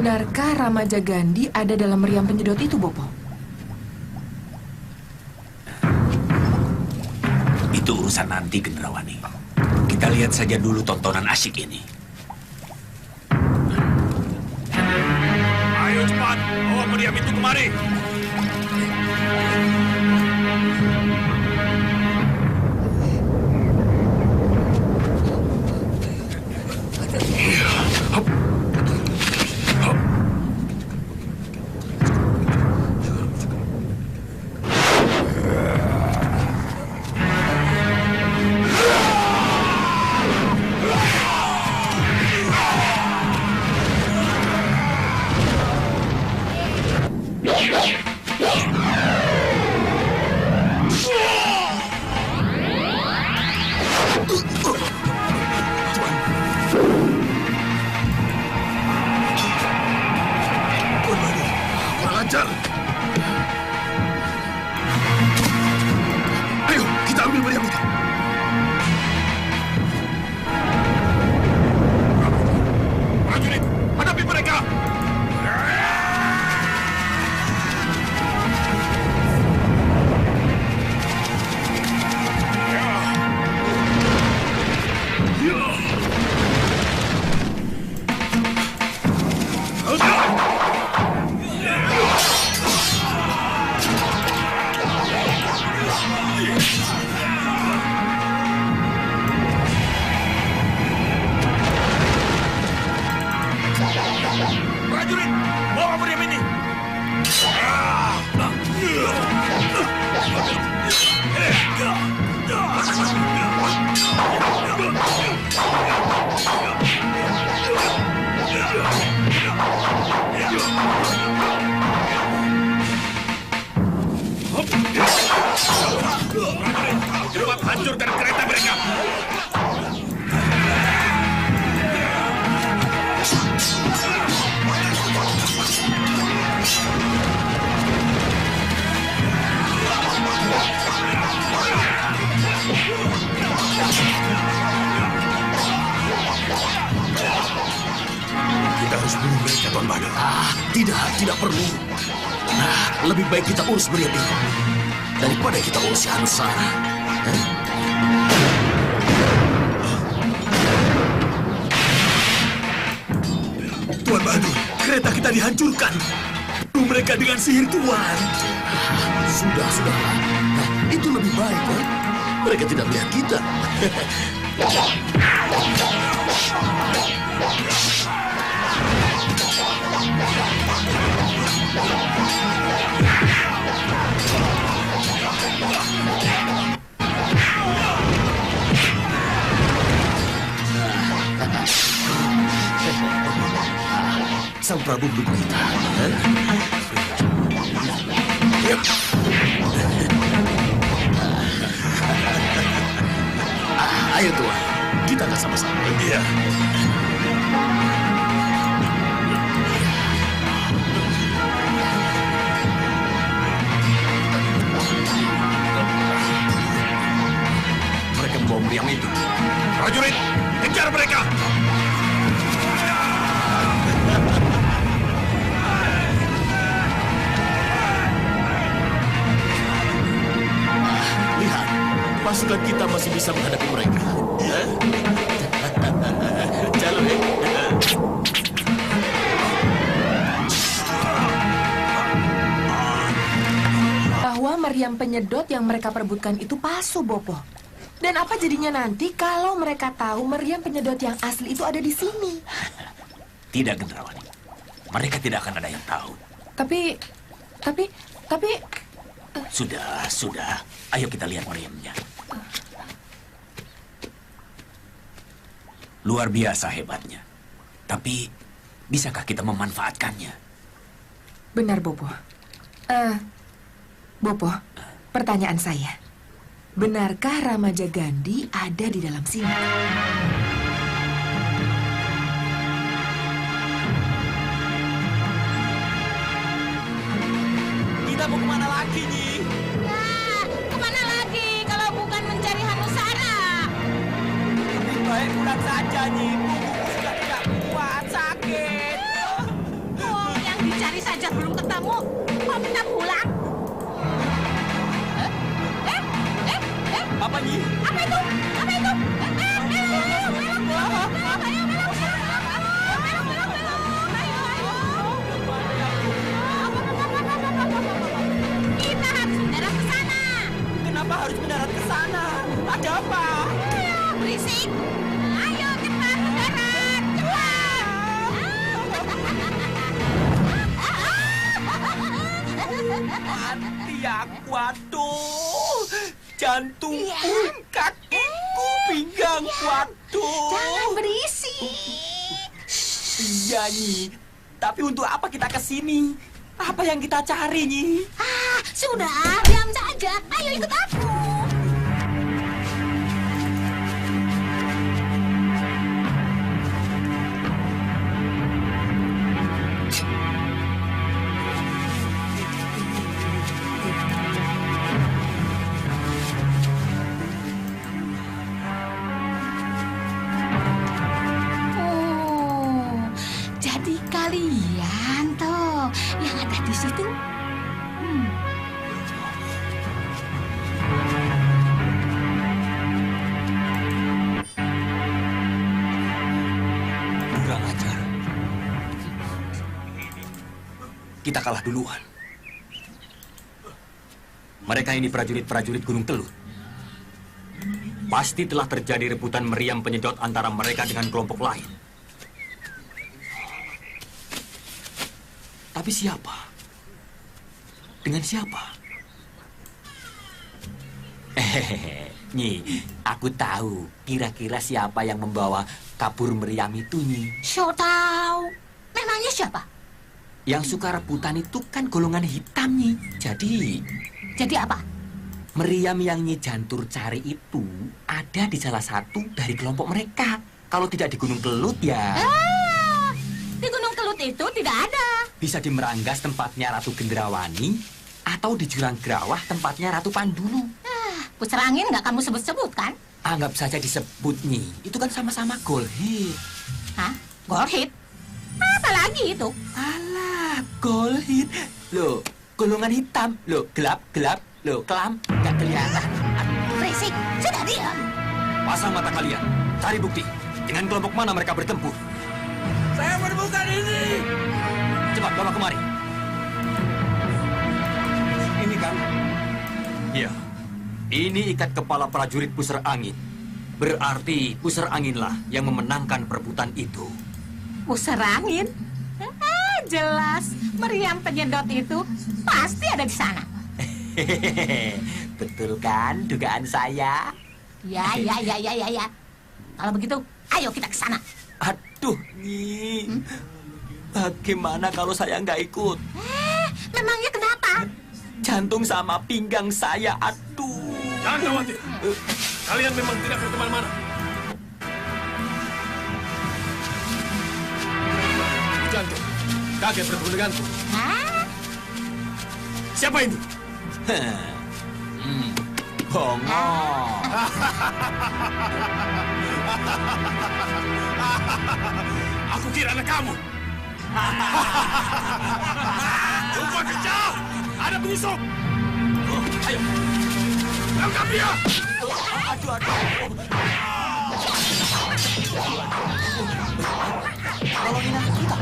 Benarkah Ramaja Gandhi ada dalam meriam penyedot itu, Bopo? Itu urusan nanti, Gendrawani. Kita lihat saja dulu tontonan asyik ini. Ayo cepat, bawa meriam itu kemari. Ayo, kita ambil meriam itu. Prajurit, hadapi mereka! Prajurit, bawa meriam ini. Cepat hancurkan kereta mereka. Kita harus bunuh mereka, Tuan Badar. Tidak perlu. Lebih baik kita urus meriam itu daripada kita urus si Hanusara. Tuan Badur, kereta kita dihancurkan. Bunuh mereka dengan sihir Tuan. Sudah. Itu lebih baik, kan? Mereka tidak melihat kita. Sang Prabu belum kita. Ayo Tuan, kita akan sama-sama. Iya. Mereka membawa meriam itu. Prajurit, kejar mereka. Lihat, pasukan kita masih bisa menghadapi mereka. Jalur, Bahwa meriam penyedot yang mereka perebutkan itu palsu, Bopo. Dan apa jadinya nanti kalau mereka tahu meriam penyedot yang asli itu ada di sini? Tidak, Gendrawani. Mereka tidak akan ada yang tahu. Tapi... Sudah. Ayo kita lihat meriamnya. Luar biasa hebatnya. Tapi, bisakah kita memanfaatkannya? Benar, Bopo. Bopo, pertanyaan saya. Benarkah Ramaja Gandhi ada di dalam sini? Kita mau kemana lagi, Nyi? Ya, kemana lagi kalau bukan mencari Hanusara? Lebih baik pulang saja, Nyi. Punggungku sudah tidak kuat, sakit. kamu mau minta pulang? Apa, Nyi? Apa itu? Apa itu? Kita harus mendarat ke sana. Kenapa harus mendarat ke sana? Ada apa? Berisik. Ayo cepat mendarat. Mati aku, waduh. Jantungku, kakiku, pinggangku, waduh. Jangan berisik. Iya, Nyi. Tapi untuk apa kita ke sini? Apa yang kita cari, Nyi? Sudah, diam saja. Ayo ikut aku. Oh, jadi kalian toh yang ada di situ. Kurang ajar. Kita kalah duluan. Mereka ini prajurit-prajurit Gunung Telut. Pasti telah terjadi rebutan meriam penyedot antara mereka dengan kelompok lain. Tapi siapa? Dengan siapa? Nyi, aku tahu kira-kira siapa yang membawa kabur meriam itu, Nyi. So tahu. Memangnya siapa? Yang suka rebutan itu kan golongan hitam, Nyi. Jadi apa? Meriam yang Nyi Jantur cari itu ada di salah satu dari kelompok mereka. Kalau tidak di Gunung Kelut ya Di Gunung Kelut itu tidak ada. bisa di Meranggas tempatnya Ratu Gendrawani atau di Jurang Grawah tempatnya Ratu Pandulu. Pusar angin nggak kamu sebut-sebut kan? Anggap saja disebut, Nyi. Itu kan sama-sama golhit. Hah? Golhit? Apa lagi itu? Alah, golhit. Loh, golongan hitam. Loh, gelap-gelap. Loh, kelam. Nggak kelihatan. Berisik. Sudah diam. Pasang mata kalian. Cari bukti. Dengan kelompok mana mereka bertempur. Saya menemukan ini. Cepat bawa kemari. Ini kan? Iya. Ini ikat kepala prajurit pusar angin. Berarti pusar anginlah yang memenangkan perebutan itu. Pusar angin? Jelas. Meriam penyedot itu pasti ada di sana. Hehehe. Betul kan dugaan saya? Ya. Kalau begitu, ayo kita ke sana. Aduh, Nyi. Bagaimana kalau saya nggak ikut? Memangnya kenapa? Jantung sama pinggang saya, aduh. Jangan khawatir. Kalian memang tidak akan kemana-mana. Jantung, kaget bertemu denganku. Hah? Siapa ini? Bongong. Aku kira anak kamu. Lupa kejam. Ada penyusup. Ayo. Tangkap dia. Aduh. Tolongin aku kita.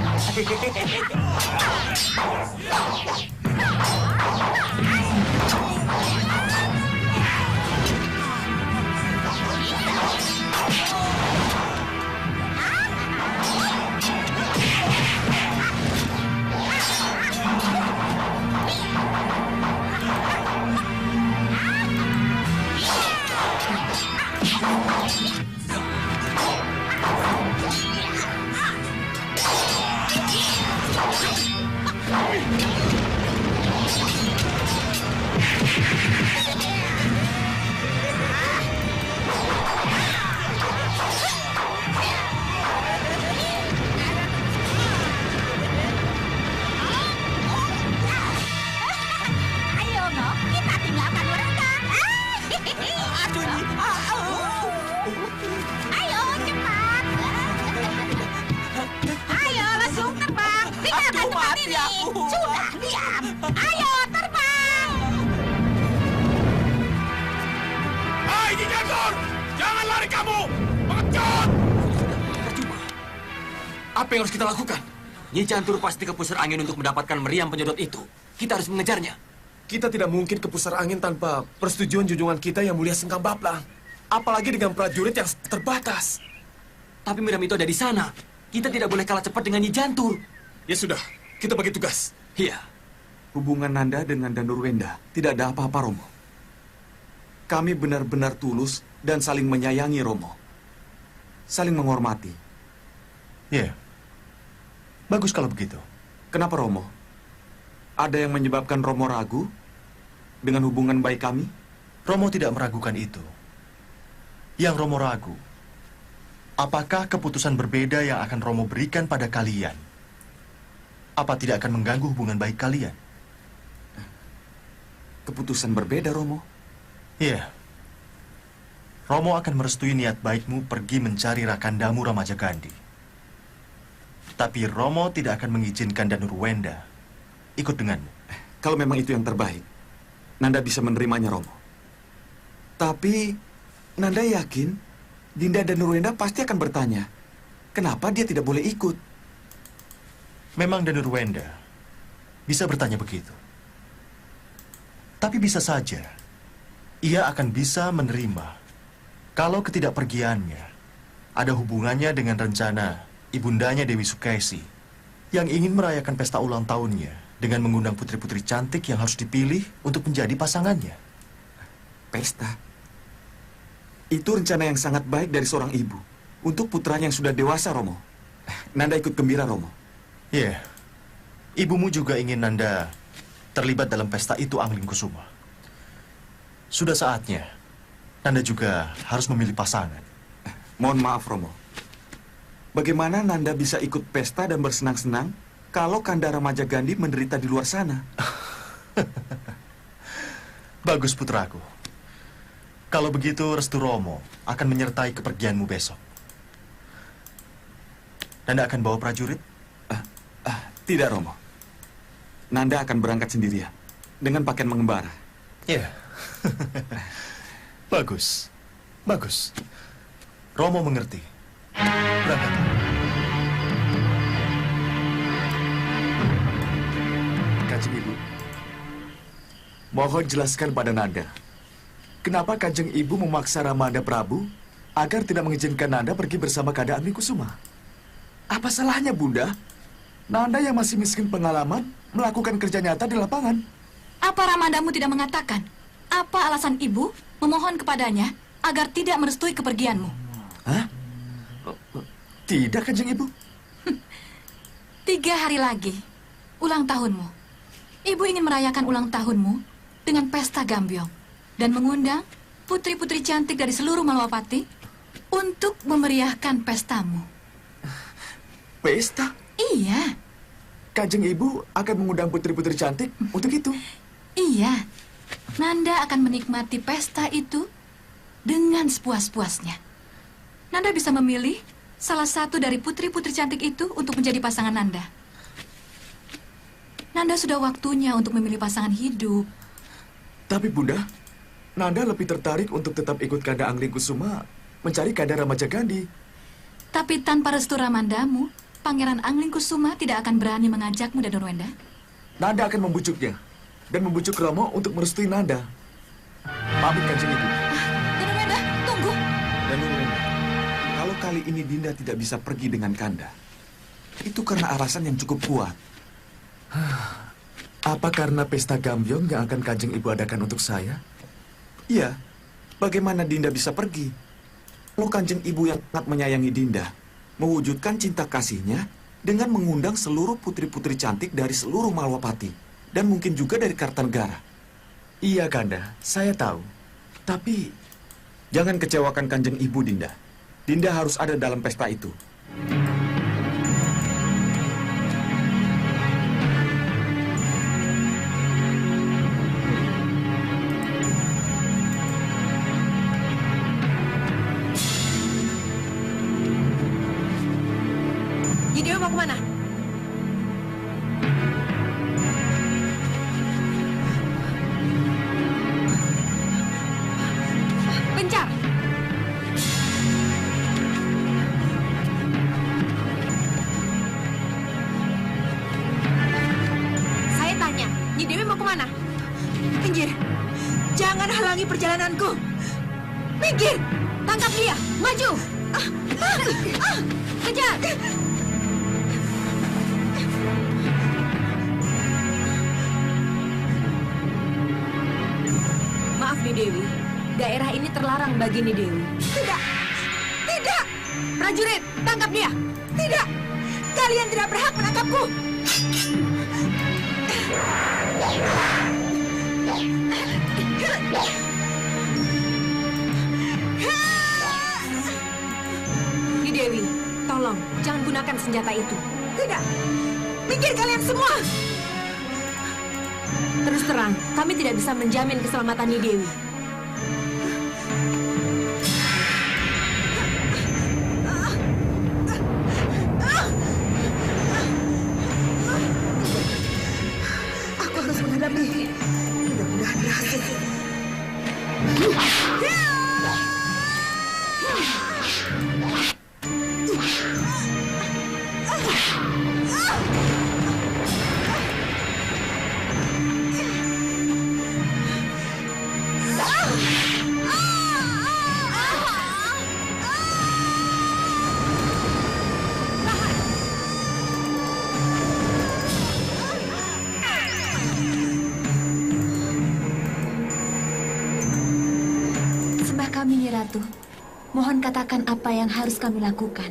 Apa yang harus kita lakukan? Nyi Jantur pasti ke pusar angin untuk mendapatkan meriam penyedot itu. Kita harus mengejarnya. Kita tidak mungkin ke pusar angin tanpa persetujuan junjungan kita yang mulia Sengkang Baplang. Apalagi dengan prajurit yang terbatas. Tapi meriam itu ada di sana. Kita tidak boleh kalah cepat dengan Nyi Jantur. Ya sudah, kita bagi tugas. Iya. Hubungan Nanda dengan Danurwenda tidak ada apa-apa, Romo. Kami benar-benar tulus dan saling menyayangi, Romo. Saling menghormati. Ya, bagus kalau begitu. Kenapa, Romo? Ada yang menyebabkan Romo ragu dengan hubungan baik kami? Romo tidak meragukan itu. Yang Romo ragu, apakah keputusan berbeda yang akan Romo berikan pada kalian? Apa tidak akan mengganggu hubungan baik kalian? Keputusan berbeda, Romo. Iya. Romo akan merestui niat baikmu pergi mencari Rakandamu Ramajagandhi. Tapi Romo tidak akan mengizinkan Danurwenda ikut denganmu. Kalau memang itu yang terbaik, Nanda bisa menerimanya, Romo. Tapi Nanda yakin Dinda Danurwenda pasti akan bertanya, kenapa dia tidak boleh ikut? Memang Danurwenda bisa bertanya begitu. Tapi bisa saja ia akan bisa menerima kalau ketidakpergiannya ada hubungannya dengan rencana ibundanya Dewi Sukesi yang ingin merayakan pesta ulang tahunnya dengan mengundang putri-putri cantik yang harus dipilih untuk menjadi pasangannya. Pesta? Itu rencana yang sangat baik dari seorang ibu untuk putranya yang sudah dewasa, Romo. Nanda ikut gembira, Romo. Ya, ibumu juga ingin Nanda terlibat dalam pesta itu, Anglingkusuma. Sudah saatnya Nanda juga harus memilih pasangan. Mohon maaf, Romo. Bagaimana Nanda bisa ikut pesta dan bersenang-senang kalau Kanda Ramajagandhi menderita di luar sana? Bagus, putraku. Kalau begitu, restu Romo akan menyertai kepergianmu besok. Nanda akan bawa prajurit? Tidak, Romo. Nanda akan berangkat sendirian dengan pakaian mengembara. Ya. Bagus. Bagus. Romo mengerti. Berangkat. Kanjeng Ibu, mohon jelaskan pada Nanda, kenapa Kanjeng Ibu memaksa Ramanda Prabu agar tidak mengizinkan Nanda pergi bersama Kanda Anglingkusuma? Apa salahnya, Bunda? Nanda yang masih miskin pengalaman melakukan kerja nyata di lapangan. Apa Ramandamu tidak mengatakan? Apa alasan ibu memohon kepadanya agar tidak merestui kepergianmu? Hah? Tidak, Kanjeng Ibu. 3 hari lagi, ulang tahunmu. Ibu ingin merayakan ulang tahunmu dengan pesta Gambyong dan mengundang putri-putri cantik dari seluruh Malwapati untuk memeriahkan pestamu. Pesta? Iya. Kanjeng Ibu akan mengundang putri-putri cantik untuk itu? Iya. Nanda akan menikmati pesta itu dengan sepuas-puasnya. Nanda bisa memilih salah satu dari putri-putri cantik itu untuk menjadi pasangan Nanda. Nanda sudah waktunya untuk memilih pasangan hidup. Tapi Bunda, Nanda lebih tertarik untuk tetap ikut Kanda Anglingkusuma mencari Kanda Ramajagandhi. Tapi tanpa restu Ramandamu, Pangeran Anglingkusuma tidak akan berani mengajakmu, Danurwenda. Nanda akan membujuknya dan membujuk Romo untuk merestui Nanda. Pamit, Kanjeng Ibu. Danurwenda, tunggu. Danurwenda, kalau kali ini Dinda tidak bisa pergi dengan Kanda, itu karena alasan yang cukup kuat. Apa karena pesta Gambyong yang akan Kanjeng Ibu adakan untuk saya? Iya, bagaimana Dinda bisa pergi? Kalau Kanjeng Ibu yang sangat menyayangi Dinda, mewujudkan cinta kasihnya dengan mengundang seluruh putri-putri cantik dari seluruh Malwapati, dan mungkin juga dari Kartanegara. Iya, Kanda, saya tahu. Tapi Jangan kecewakan Kanjeng Ibu, Dinda. Dinda harus ada dalam pesta itu. Dewi mau kemana? Bencar! menghalangi perjalananku. Minggir! Tangkap dia! Maju! Kejar! Maaf nih Dewi, daerah ini terlarang bagi nih Dewi. Tidak! Tidak! Prajurit, tangkap dia! Tidak! Kalian tidak berhak menangkapku! Nih Dewi, tolong jangan gunakan senjata itu. Tidak! Minggir kalian semua! Terus terang, kami tidak bisa menjamin keselamatan Nih Dewi. Aku harus menghadapi. Mudah-mudahan berhasil. Sembah kami, Nyi Ratu. Mohon katakan apa yang harus kami lakukan,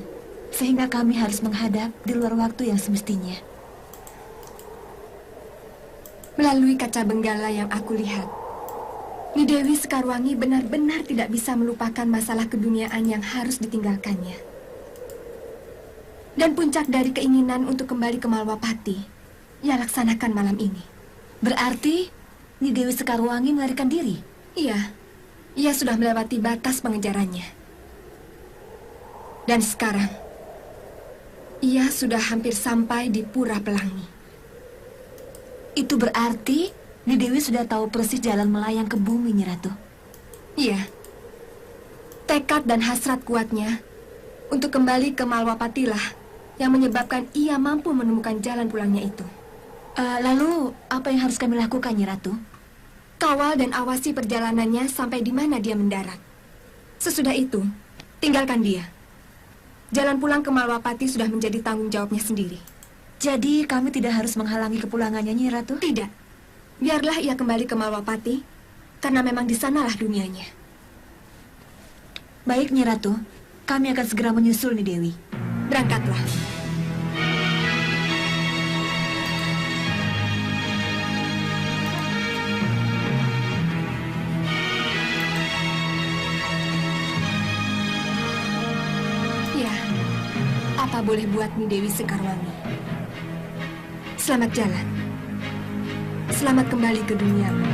sehingga kami harus menghadap di luar waktu yang semestinya. Melalui kaca benggala yang aku lihat, Nyi Dewi Sekarwangi benar-benar tidak bisa melupakan masalah keduniaan yang harus ditinggalkannya. Dan puncak dari keinginan untuk kembali ke Malwapati, ia laksanakan malam ini. Berarti Nyi Dewi Sekarwangi melarikan diri? Iya, ia sudah melewati batas pengejarannya. Dan sekarang, ia sudah hampir sampai di Pura Pelangi. Itu berarti Nyi Dewi sudah tahu persis jalan melayang ke bumi, Nyi Ratu. Iya. Tekad dan hasrat kuatnya untuk kembali ke Malwapatilah yang menyebabkan ia mampu menemukan jalan pulangnya itu. Lalu, apa yang harus kami lakukan, Nyi Ratu? Kawal dan awasi perjalanannya sampai di mana dia mendarat. Sesudah itu, tinggalkan dia. Jalan pulang ke Malwapati sudah menjadi tanggung jawabnya sendiri. Jadi kami tidak harus menghalangi kepulangannya, Nyi Ratu? Tidak. Biarlah ia kembali ke Malwapati, karena memang di sanalah dunianya. Baik, Nyi Ratu. Kami akan segera menyusul, Nyi Dewi. Berangkatlah. Ya, apa boleh buat Nyi Dewi Sekarwangi? Selamat jalan. Selamat kembali ke duniamu.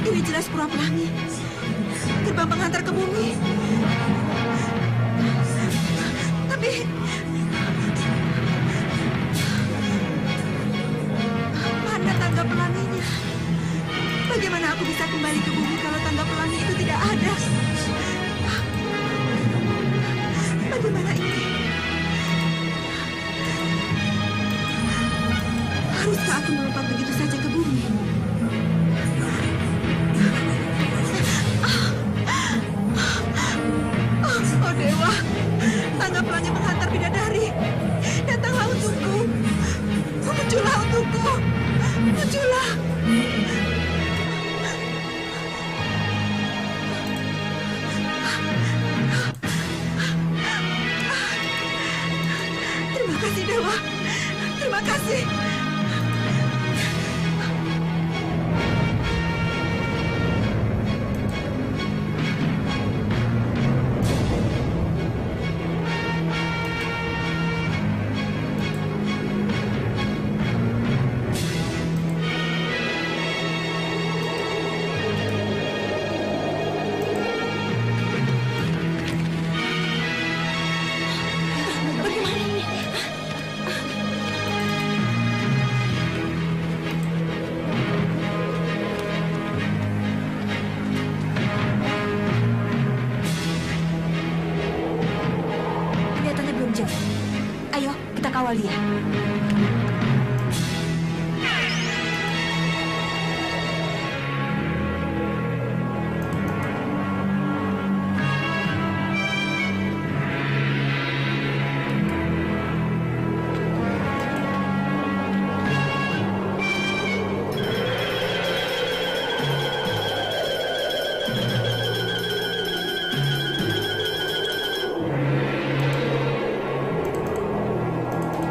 Ini jelas Pura Pelangi. Gerbang penghantar ke bumi. Tapi... mana tangga pelanginya? Bagaimana aku bisa kembali ke bumi kalau tangga pelangi itu tidak ada? Bagaimana ini? Haruskah aku melompat begitu saja ke bumi? Oh Dewa, tangga pelangi menghantar bidadari. Datanglah untukku. Muncullah untukku. Muncullah. Terima kasih Dewa. Terima kasih. kawal dia.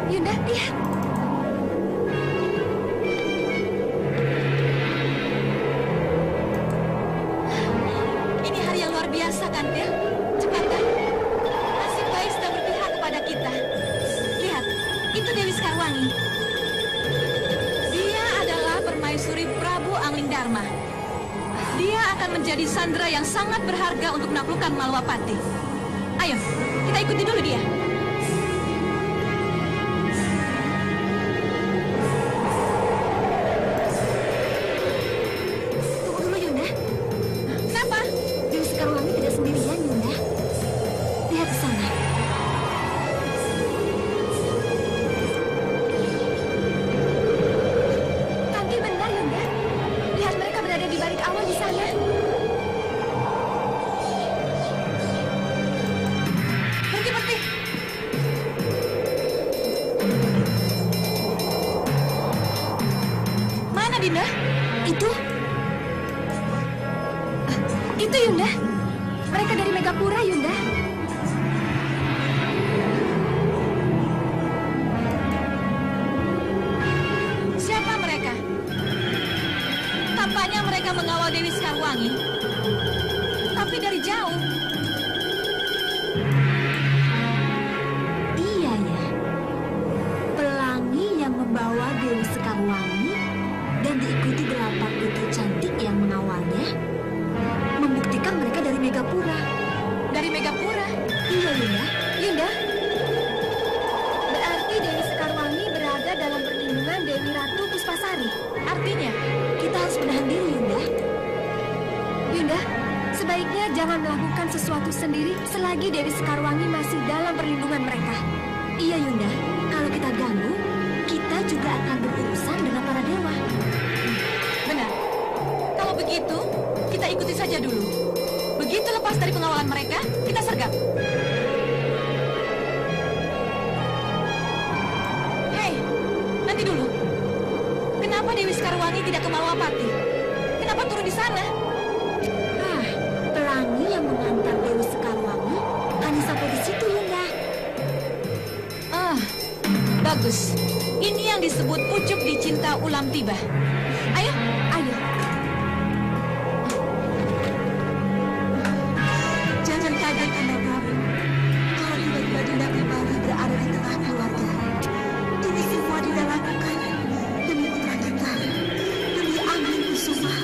Yunda, lihat. Ini hari yang luar biasa, Kantil. Cepatlah. Nasib baik sedang berpihak kepada kita. Lihat, itu Dewi Sekarwangi. Dia adalah permaisuri Prabu Angling Dharma. Dia akan menjadi sandera yang sangat berharga untuk menaklukkan Malwapati. Ayo, kita ikuti dulu dia. Tunggu dulu, Yunda. Kenapa? Dewi Sekarwangi tidak sendirian, Yunda. Lihat ke sana. Kantil benar, Yunda. Lihat mereka berada di balik awan di sana. Berhenti. Mana Dinda? Itu Yunda. Mereka dari Megapura, Yunda. Siapa mereka? Tampaknya mereka mengawal Dewi Sekarwangi. Tapi dari jauh. Iya ya. Pelangi yang membawa Dewi Sekarwangi dan diikuti 8 putri cantik yang mengawalnya membuktikan mereka dari Megapura. Dari Megapura? Iya, Yunda. Yunda. Berarti Dewi Sekarwangi berada dalam perlindungan Dewi Ratu Puspasari. Artinya, Kita harus menahan diri, Yunda. Yunda, sebaiknya jangan melakukan sesuatu sendiri selagi Dewi Sekarwangi masih dalam perlindungan mereka. Iya, Yunda. Kalau kita ganggu, kita juga akan berurusan dengan para dewa. benar. Kalau begitu, kita ikuti saja dulu. Begitu lepas dari pengawalan mereka, kita sergap. Hei, nanti dulu. Kenapa Dewi Sekarwangi tidak ke Malwapati? Kenapa turun di sana? Pelangi yang mengantar Dewi Sekarwangi hanya sampai di situ, Yunda. Bagus. Ini yang disebut pucuk di cinta ulam tiba. Ayo. Jangan kaget, Kanda Prabu. Kalau tiba-tiba Dinda kembali berada di tengah keluarga. Ini semua Dinda lakukan demi putra kita, demi Angling Kusuma.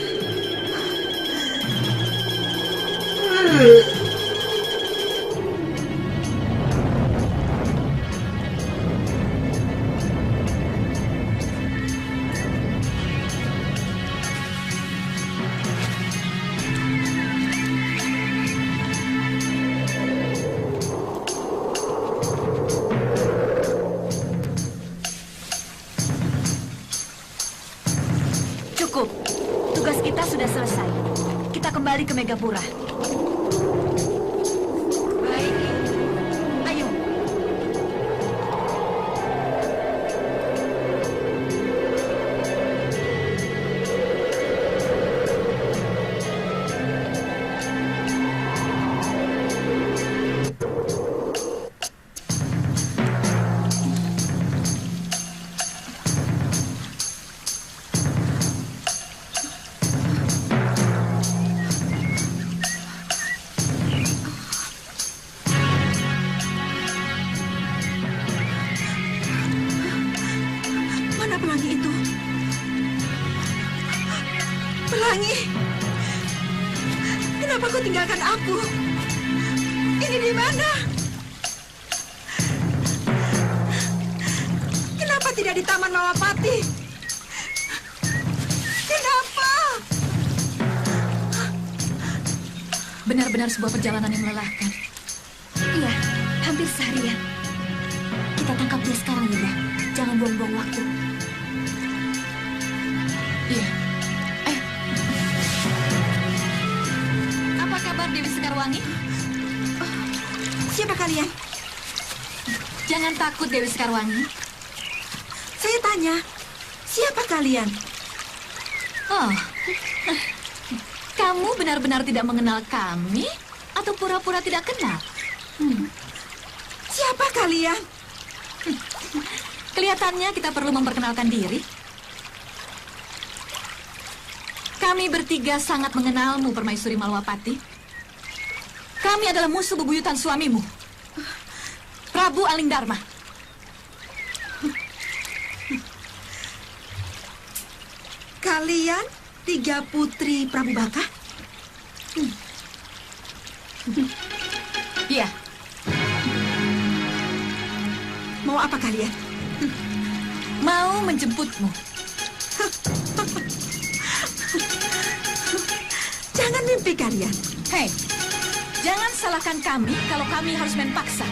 Cukup. Tugas kita sudah selesai. Kita kembali ke Megapura. Baik. Ayo. Mana pelangi itu? Pelangi! Kenapa kau tinggalkan aku? Ini di mana? Kenapa tidak di Taman Malwapati? Kenapa? Benar-benar sebuah perjalanan yang melelahkan. Iya, hampir seharian. Kita tangkap dia sekarang, Yunda. Jangan buang-buang waktu. Iya. Apa kabar Dewi Sekarwangi? Siapa kalian? Jangan takut Dewi Sekarwangi. Saya tanya, siapa kalian? Oh, kamu benar-benar tidak mengenal kami atau pura-pura tidak kenal? Siapa kalian? Kelihatannya kita perlu memperkenalkan diri. Kami bertiga sangat mengenalmu, Permaisuri Malwapati. Kami adalah musuh bebuyutan suamimu, Prabu Alingdharma. Kalian 3 putri Prabu Baka? Iya. Mau apa kalian? Mau menjemputmu. Jangan mimpi kalian. Hei, jangan salahkan kami kalau kami harus main paksa.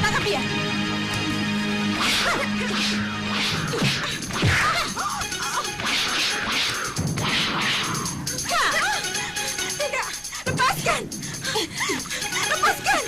Tangkap dia. Tidak, lepaskan! Lepaskan!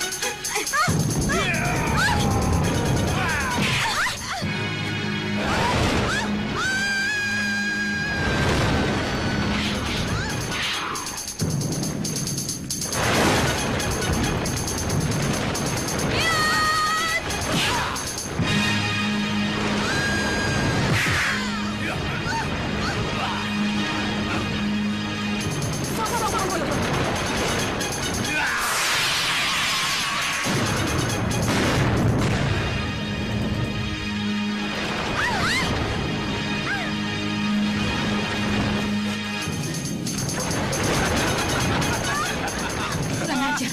Kurang ajar.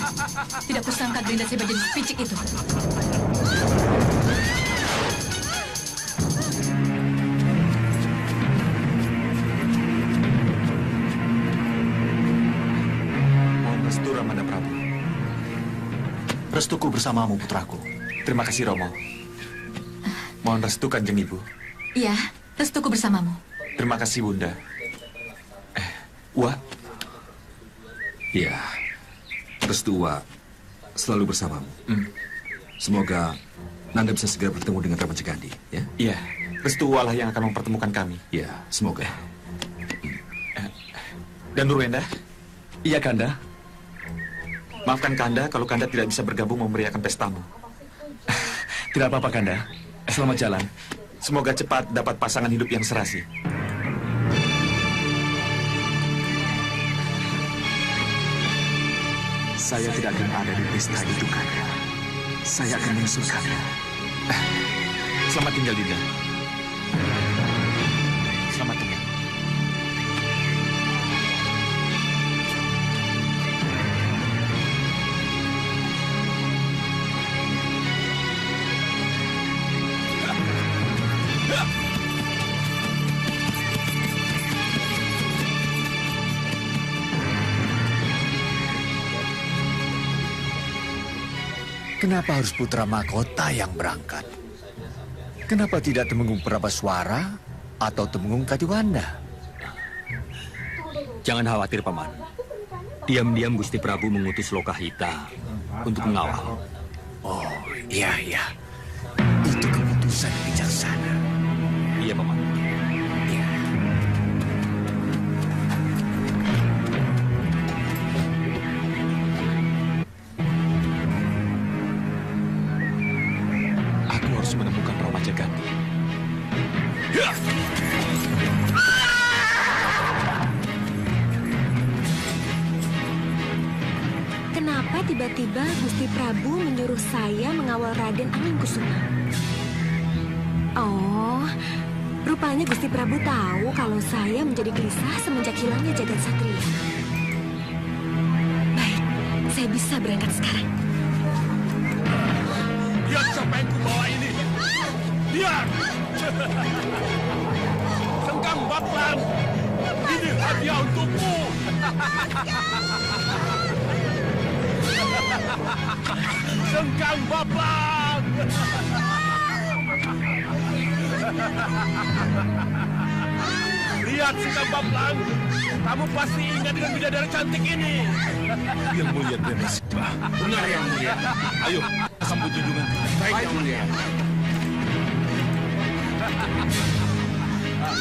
Tidak kusangka Gerinda Seba jadi picik itu. Mohon restu Ramanda Prabu. Restuku bersamamu, putraku. Terima kasih, Romo. Mohon restu Kanjeng Ibu. Iya, restuku bersamamu. Terima kasih, Bunda. Wak. Ya, restu Wak selalu bersamamu. Semoga Nanda bisa segera bertemu dengan Rama Cegandi, ya? Iya, restu Wak lah yang akan mempertemukan kami. Ya, semoga. Dan Nurwenda, Iya, Kanda. maafkan Kanda kalau Kanda tidak bisa bergabung memeriahkan pestamu. Tidak apa-apa, Kanda. Selamat jalan. Semoga cepat dapat pasangan hidup yang serasi. Saya tidak akan ada di pesta itu, Kanda. Saya akan menyusul Kanda. Selamat tinggal, Dinda. Selamat tinggal. Kenapa harus putra mahkota yang berangkat? Kenapa tidak Temenggung Prabaswara atau Temenggung Kadiwanda? Jangan khawatir, Paman. Diam-diam Gusti Prabu mengutus Lokahita untuk mengawal. Oh, iya. Itu keputusan yang bijaksana. Iya, Paman. Iya. Aku harus menemukan Rama Cegandi. Kenapa tiba-tiba Gusti Prabu menyuruh saya mengawal Raden Aningkusuma? Oh, rupanya Gusti Prabu tahu kalau saya menjadi gelisah semenjak hilangnya jagat satria. Baik, saya bisa berangkat sekarang. Lihat siapa yang kubawa ini. Lihat. Sengkang Baplan. Ini hadiah untukmu. Sengkang Baplan. Lihat Sekang Baplang, kamu pasti ingat dengan bidadari cantik ini. Yang mulia Demasibah. Benar yang mulia. Ayo, sambut junjungan. Baik yang mulia.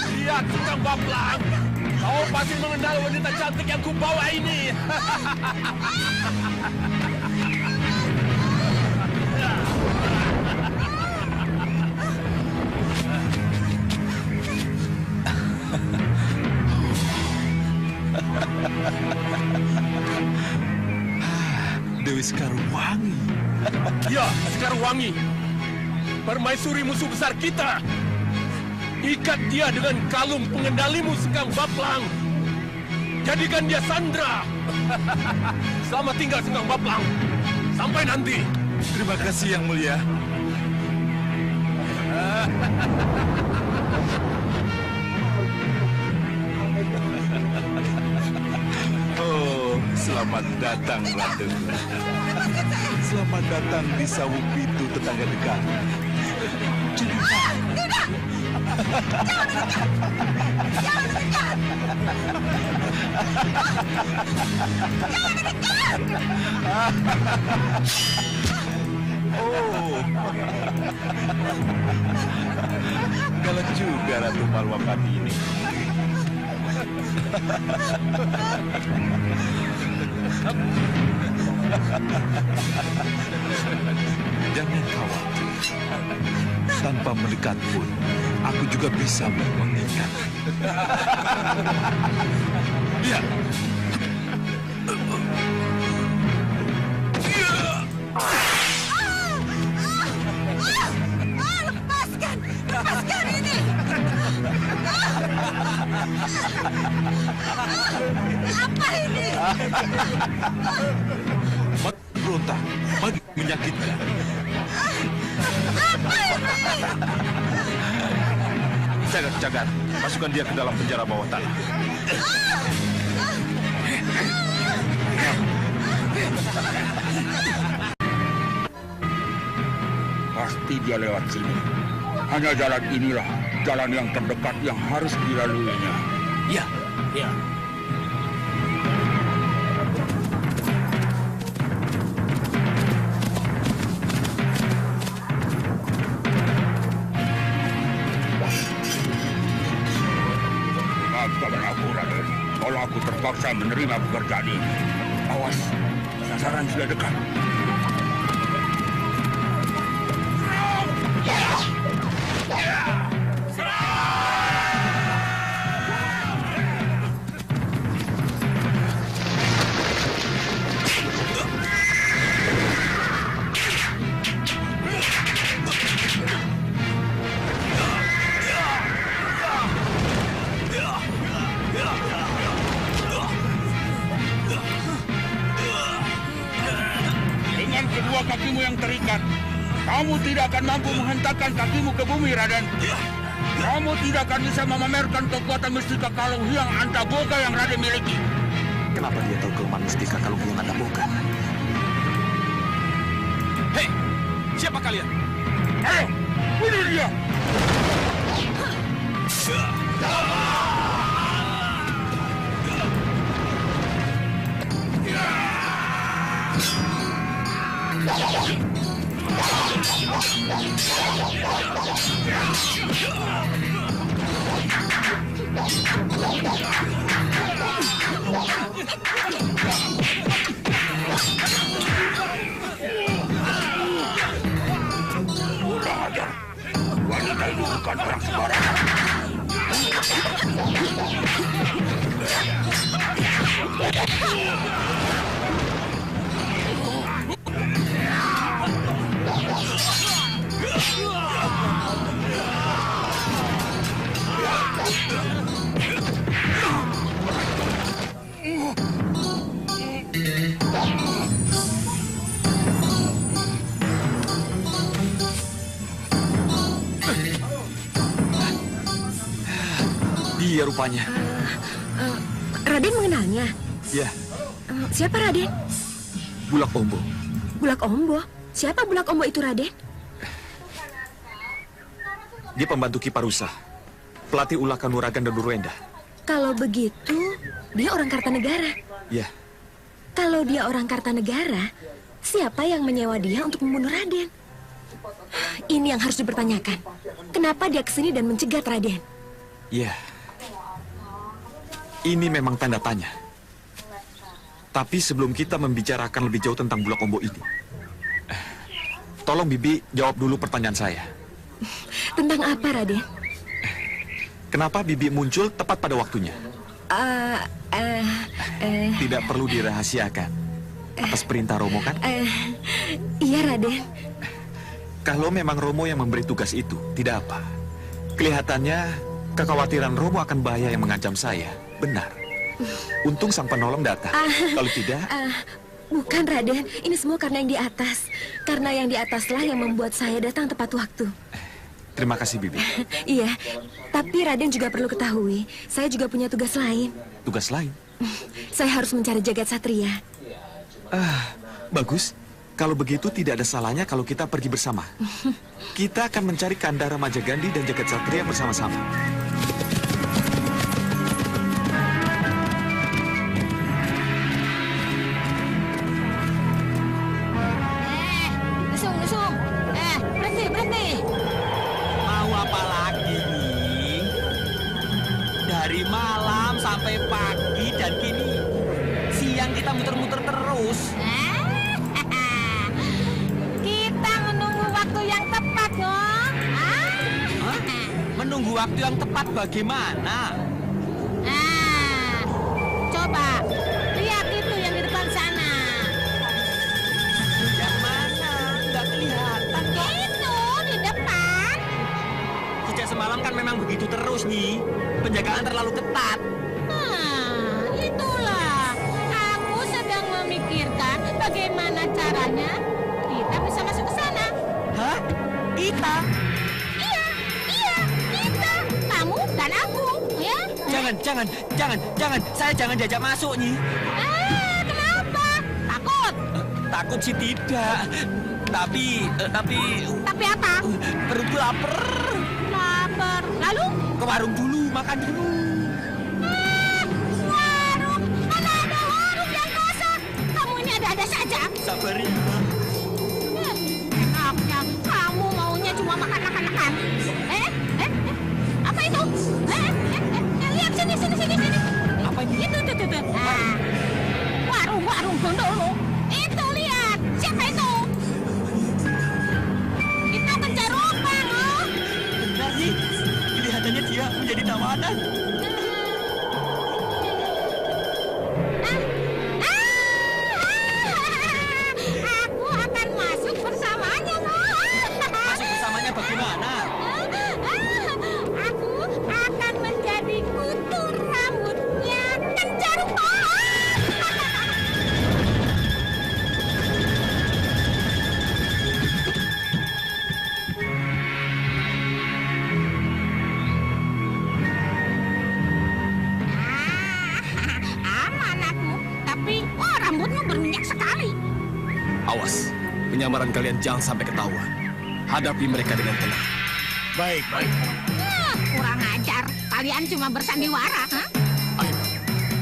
Lihat Sekang Baplang, kau pasti mengenal wanita cantik yang kubawa ini. Dewi Sekarwangi. Ya, Sekarwangi. Permaisuri musuh besar kita. Ikat dia dengan kalung pengendalimu, Sekang Baplang. Jadikan dia sandra. Selamat tinggal, Sekang Baplang. Sampai nanti. Terima kasih yang mulia. Oh, selamat datang, Ratu. Selamat datang di Sawung Pitu, tetangga dekat. Tidak! Jangan dekat! Jangan dekat! Oh, galak juga Ratu Malwapati ini. Jangan khawatir. Tanpa mendekat pun, aku juga bisa mengikat. Lihat. Lepaskan! Lepaskan ini! Apa ini? Berontak, makin menyakitkan. Apa ini? Cagar, masukkan dia ke dalam penjara bawah tanah. Pasti dia lewat sini. Hanya jalan inilah jalan yang terdekat yang harus dilaluinya. Ya, ya. Maafkan aku, Raden. Kalau aku terpaksa menerima pekerjaan ini. Awas, sasaran sudah dekat. Dengan kedua kakimu yang terikat, kamu tidak akan mampu menghentakkan kakimu ke bumi, Raden. Kamu tidak akan bisa memamerkan kekuatan Mustika Kalung Hyang Antaboga yang Raden miliki. Kenapa dia tahu kelemahan Mustika Kalung Hyang Antaboga? Hei, siapa kalian? Ayo, bunuh dia! Kurang ajar. Wanita itu bukan orang sembarangan. Dia rupanya. Raden mengenalnya? Ya, Siapa Raden? Bulak Ombo. Bulak Ombo? Siapa Bulak Ombo itu, Raden? Dia pembantu Kiparusa, pelatih ulah Kanuragan dan Durwenda. Kalau begitu, dia orang Kartanegara. Ya, Kalau dia orang Kartanegara, siapa yang menyewa dia untuk membunuh Raden? Ini yang harus dipertanyakan. Kenapa dia kesini dan mencegat Raden? ya. Ini memang tanda tanya. Tapi sebelum kita membicarakan lebih jauh tentang Bulak Ombo ini, tolong Bibi jawab dulu pertanyaan saya. Tentang apa, Raden? Kenapa Bibi muncul tepat pada waktunya? Tidak perlu dirahasiakan. Atas perintah Romo kan? Iya, Raden. Kalau memang Romo yang memberi tugas itu, tidak apa. Kelihatannya kekhawatiran Romo akan bahaya yang mengancam saya. Benar. Untung sang penolong datang. Kalau tidak... Bukan, Raden. Ini semua karena yang di atas. Karena yang di ataslah yang membuat saya datang tepat waktu. Terima kasih, Bibi. Iya, tapi Raden juga perlu ketahui, saya juga punya tugas lain. Tugas lain? Saya harus mencari jagat satria. Bagus. Kalau begitu tidak ada salahnya kalau kita pergi bersama. Kita akan mencari Kandara Majagandi dan jagat satria bersama-sama. Nusung. Berhenti. Mau apa lagi nih? Dari malam sampai pagi dan kini siang kita muter-muter terus. Kita menunggu waktu yang tepat, Ngong. Menunggu waktu yang tepat bagaimana? Coba lihat itu yang di depan sana. Yang mana? Nggak kelihatan kok. Itu di depan. Sejak semalam kan memang begitu terus nih. Penjagaan terlalu ketat. Itulah. Aku sedang memikirkan bagaimana caranya kita bisa masuk ke sana. Hah? Kita? Iya, kita. Kamu dan aku, ya? Jangan. Saya jangan diajak masuk nih. Kenapa? Takut? Takut sih tidak. Tapi apa? Perutku lapar. Lalu? Ke warung dulu, makan dulu. Warung? Mana ada warung yang kosong? Kamu ini ada-ada saja. Sabar ya. Enaknya, kamu maunya cuma makan. Apa itu? Lihat sini. Apa ini? Itu. Warung Gondolo. Itu lihat, siapa itu? Itu Kencarupa, loh. Benar nih, kelihatannya dia menjadi tawanan. Aku akan masuk bersamanya, loh. Masuk bersamanya bagaimana? Aku akan menjadi kutu rambutnya Kencarupa. Aman aku, tapi rambutmu berminyak sekali. Awas, penyamaran kalian jangan sampai ketahuan. Hadapi mereka dengan tenang. Baik. Kurang ajar, kalian cuma bersandiwara, ha? Ayo,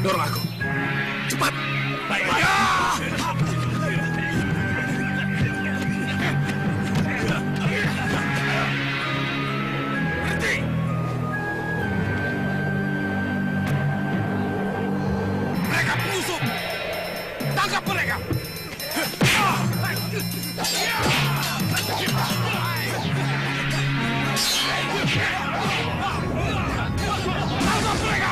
dorong aku. Cepat. Baik. Berhenti. Mereka penyusup. Tangkap mereka. Tangkap mereka.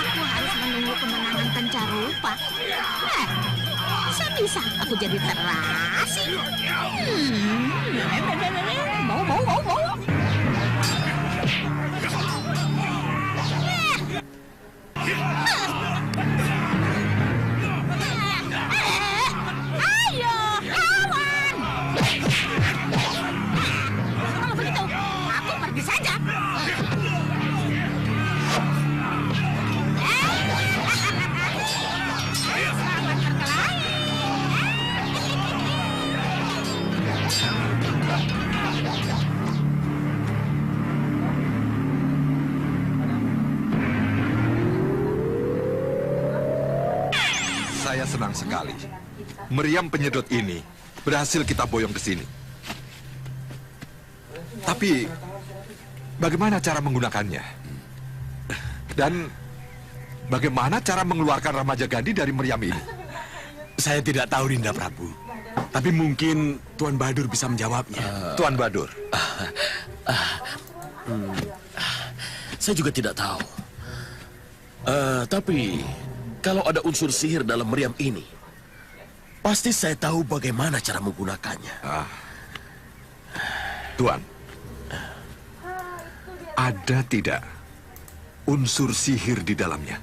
Aku harus menunggu kemenangan Kencarupa. Bisa aku jadi terasi. Mau. Ayo, lawan. Kalau begitu, aku pergi saja. Saya senang sekali. Meriam penyedot ini berhasil kita boyong ke sini. Tapi bagaimana cara menggunakannya? Dan bagaimana cara mengeluarkan remaja Gandhi dari meriam ini? Saya tidak tahu, Dinda Prabu. Tapi mungkin Tuan Badur bisa menjawabnya. Tuan Badur. Saya juga tidak tahu. Tapi kalau ada unsur sihir dalam meriam ini, pasti saya tahu bagaimana cara menggunakannya. Tuan, ada tidak unsur sihir di dalamnya?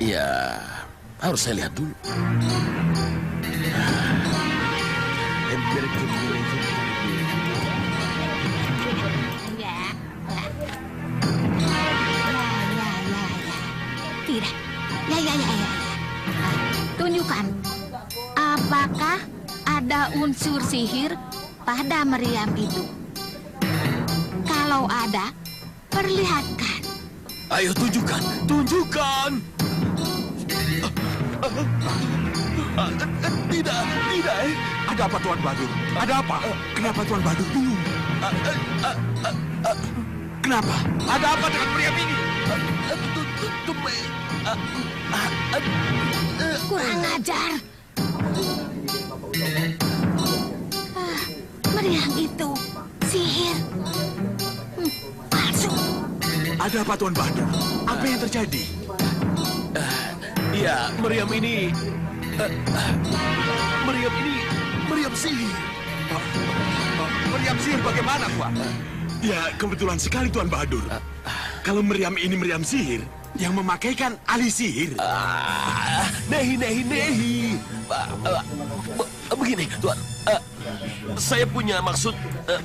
Ya, harus saya lihat dulu. Tidak. Ya. Tunjukkan. Apakah ada unsur sihir pada meriam itu? Kalau ada, perlihatkan. Ayo tunjukkan. Tidak. Ada apa, Tuan Badur? Ada apa? Kenapa Tuan Badur bingung? Kenapa? Ada apa dengan meriam ini? Kurang ajar. Meriam itu sihir. Palsu. Ada apa, Tuan Badur? Apa yang terjadi? Ya, meriam ini meriam sihir. Meriam sihir bagaimana, Tuan? Ya, kebetulan sekali, Tuan Badur. Kalau meriam ini meriam sihir, yang memakai kan ahli sihir. Nehi. Begini, Tuan. Saya punya maksud,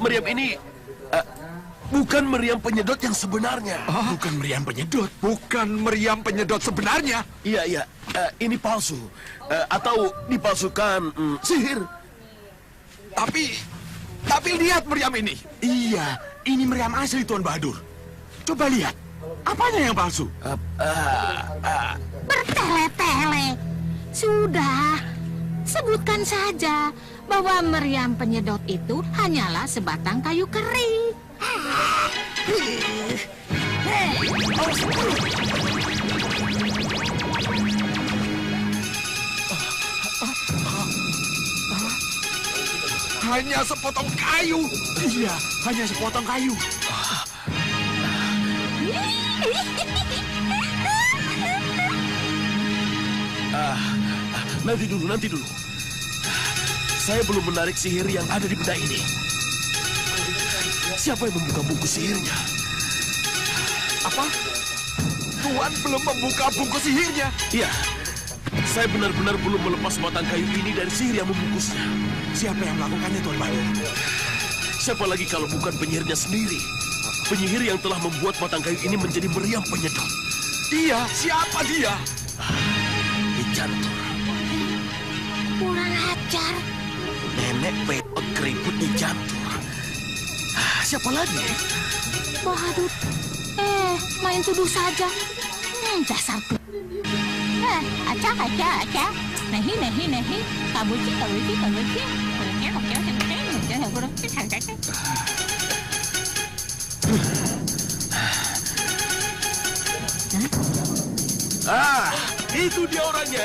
meriam ini bukan meriam penyedot yang sebenarnya. Bukan meriam penyedot? Bukan meriam penyedot sebenarnya? Iya. Ini palsu. Atau dipalsukan sihir. Tapi lihat meriam ini. Iya, ini meriam asli, Tuan Badur. Coba lihat. Apanya yang palsu? Bertele-tele. Sudah. Sebutkan saja bahwa meriam penyedot itu hanyalah sebatang kayu kering. Hanya sepotong kayu. Iya, hanya sepotong kayu. Nanti dulu. Saya belum menarik sihir yang ada di benda ini. Siapa yang membuka bungkus sihirnya? Apa? Tuan belum membuka bungkus sihirnya? Iya. Saya benar-benar belum melepas batang kayu ini dari sihir yang membungkusnya. Siapa yang melakukannya, Tuan Badur? Siapa lagi kalau bukan penyihirnya sendiri? Penyihir yang telah membuat batang kayu ini menjadi meriam penyedot. Dia? Siapa dia? Jantur. Kurang ajar. Nenek peot keriput di jantur. Siapa lagi? Badur. Main tuduh saja. Dasar. Acak. Nehi. Kabuci. Itu dia orangnya,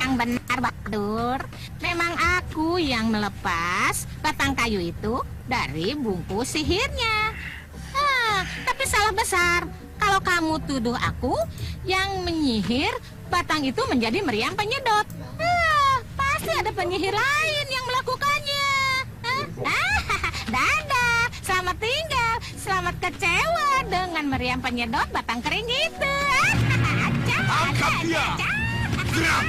Yang benar, Badur. Memang aku yang melepas batang kayu itu dari bungkus sihirnya. Tapi salah besar. Kalau kamu tuduh aku yang menyihir batang itu menjadi meriam penyedot. Pasti ada penyihir lain yang melakukannya. Dadah, selamat tinggal. Selamat kecewa dengan meriam penyedot batang kering itu. Tangkap dia! Gerak!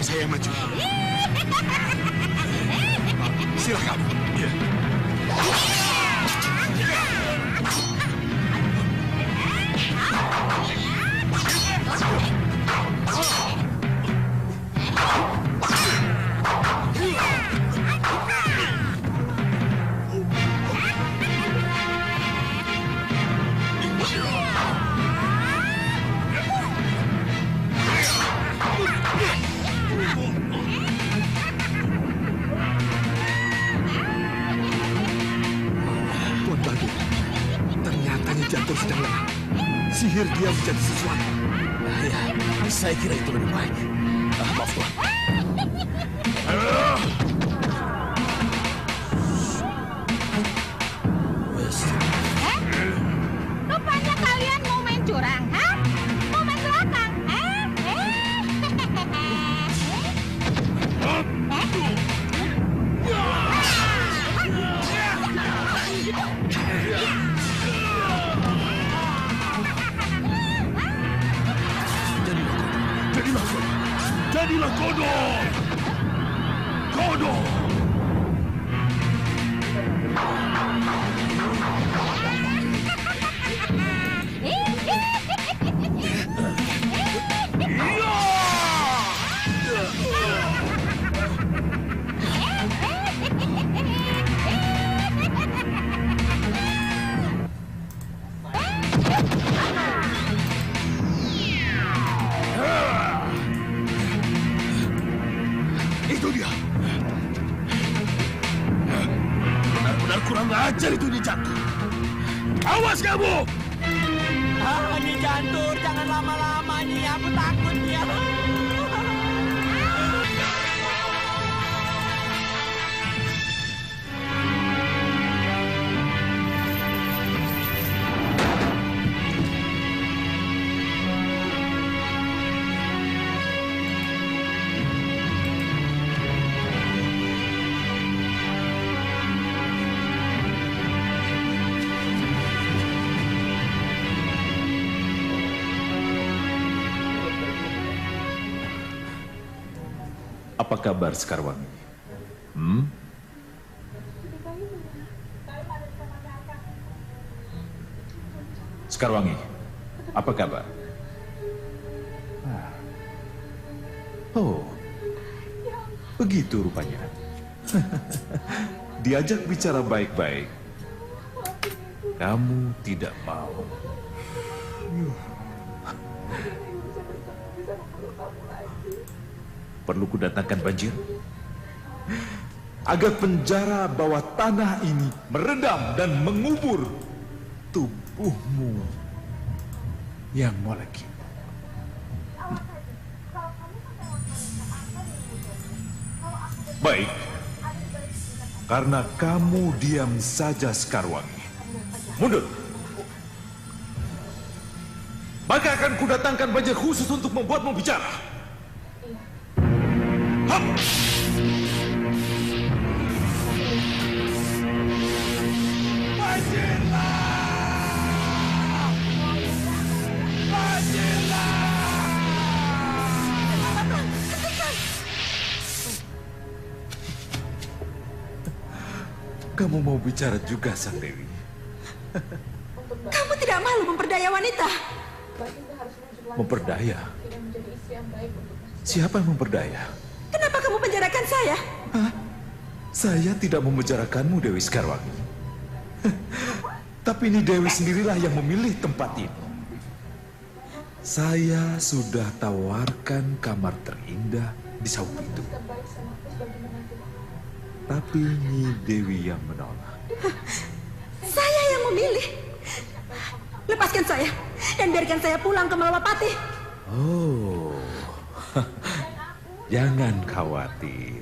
biar saya maju. Silakan. Ya. Tuan Badur, ternyata Nyi Jantur sedang lemah. Sihir dia menjadi sesuatu. Ya, saya kira itu lebih baik. Maaf, Tuan. Rupanya kalian mau main curang, ha? Mau main belakang, Jadilah kodok! Kodok! Itu dia. Benar-benar kurang ajar itu Nyi Jantur. Awas kamu! Nyi Jantur, jangan lama-lama, Nyi. Aku takut, Nyi. Apa kabar Sekarwangi? Sekarwangi, apa kabar? Oh, begitu rupanya. Diajak bicara baik-baik, kamu tidak mau. Perlu kudatangkan banjir? Agar penjara bawah tanah ini meredam dan mengubur tubuhmu yang molekil. Baik, karena kamu diam saja Sekarwangi. Mundur. Maka akan kudatangkan banjir khusus untuk membuatmu bicara. Kamu mau bicara juga, Sang Dewi? Kamu tidak malu memperdaya wanita? Memperdaya? Siapa yang memperdaya? Kenapa kamu penjarakan saya? Saya tidak memenjarakanmu, Dewi Sekarwangi. Tapi ini Dewi sendirilah yang memilih tempat ini. Saya sudah tawarkan kamar terindah di Saung itu. Tapi Nyi Dewi yang menolak. Saya yang memilih. Lepaskan saya dan biarkan saya pulang ke Malawapati. Oh, jangan khawatir.